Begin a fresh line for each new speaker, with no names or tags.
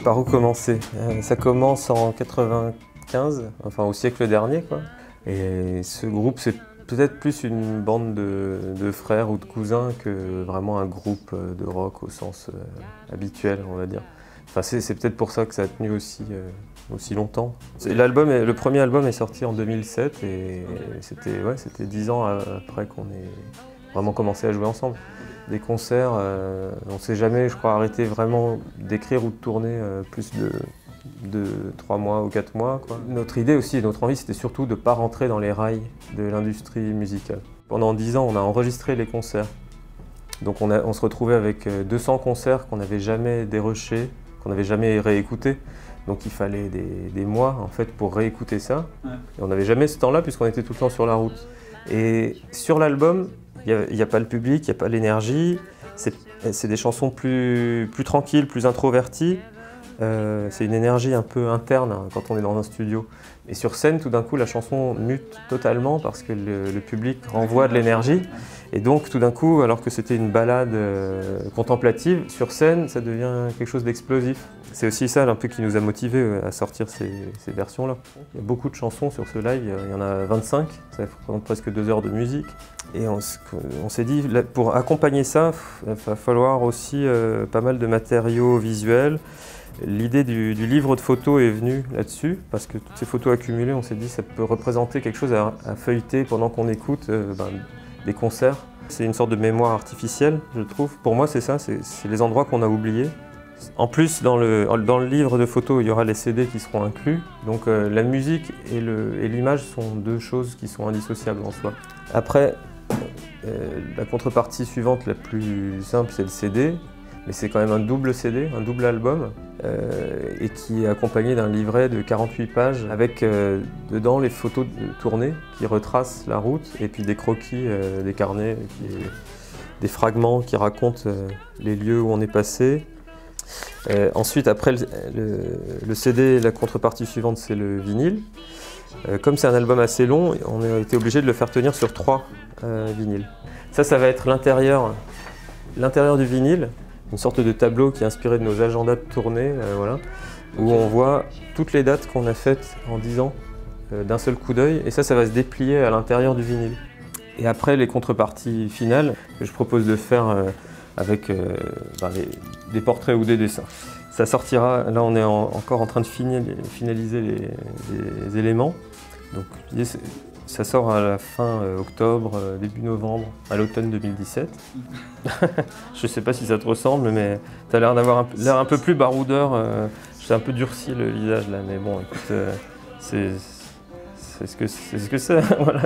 Par où commencer? Ça commence en 95, enfin au siècle dernier, quoi. Et ce groupe, c'est peut-être plus une bande de frères ou de cousins que vraiment un groupe de rock au sens habituel, on va dire. Enfin, c'est peut-être pour ça que ça a tenu aussi longtemps. Le premier album est sorti en 2007 et c'était 10 ans après qu'on ait vraiment commencé à jouer ensemble. Des concerts, on ne s'est jamais, je crois, arrêté vraiment d'écrire ou de tourner plus de 3 mois ou 4 mois, quoi. Notre idée aussi et notre envie, c'était surtout de ne pas rentrer dans les rails de l'industrie musicale. Pendant 10 ans, on a enregistré les concerts. Donc on se retrouvait avec 200 concerts qu'on n'avait jamais dérushés, qu'on n'avait jamais réécoutés. Donc il fallait des mois en fait pour réécouter ça. Et on n'avait jamais ce temps-là puisqu'on était tout le temps sur la route. Et sur l'album, il n'y a pas le public, il n'y a pas l'énergie. C'est des chansons plus tranquilles, plus introverties. C'est une énergie un peu interne hein, quand on est dans un studio. Et sur scène, tout d'un coup, la chanson mute totalement parce que le public renvoie de l'énergie. Et donc, tout d'un coup, alors que c'était une ballade contemplative, sur scène, ça devient quelque chose d'explosif. C'est aussi ça un peu qui nous a motivés à sortir ces versions-là. Il y a beaucoup de chansons sur ce live, il y en a 25, ça représente presque 2 heures de musique. Et on s'est dit, pour accompagner ça, il va falloir aussi pas mal de matériaux visuels. L'idée du livre de photos est venue là-dessus, parce que toutes ces photos accumulées, on s'est dit que ça peut représenter quelque chose à feuilleter pendant qu'on écoute des concerts. C'est une sorte de mémoire artificielle, je trouve. Pour moi, c'est ça, c'est les endroits qu'on a oubliés. En plus, dans le livre de photos, il y aura les CD qui seront inclus. Donc la musique et l'image sont deux choses qui sont indissociables en soi. Après, la contrepartie suivante, la plus simple, c'est le CD. Mais c'est quand même un double CD, un double album, et qui est accompagné d'un livret de 48 pages avec dedans les photos tournées qui retracent la route et puis des croquis, des carnets, des fragments qui racontent les lieux où on est passé. Ensuite, après le CD, la contrepartie suivante, c'est le vinyle. Comme c'est un album assez long, on a été obligé de le faire tenir sur 3 vinyles. Ça va être l'intérieur du vinyle. Une sorte de tableau qui est inspiré de nos agendas de tournée, voilà, où on voit toutes les dates qu'on a faites en 10 ans d'un seul coup d'œil, et ça va se déplier à l'intérieur du vinyle. Et après, les contreparties finales, que je propose de faire avec des portraits ou des dessins. Ça sortira, là on est encore en train de finaliser les éléments. Donc l'idée, ça sort à la fin octobre, début novembre, à l'automne 2017. Je ne sais pas si ça te ressemble, mais tu as l'air d'avoir l'air un peu plus baroudeur. J'ai un peu durci le visage là, mais bon, écoute, c'est ce que c'est. Voilà.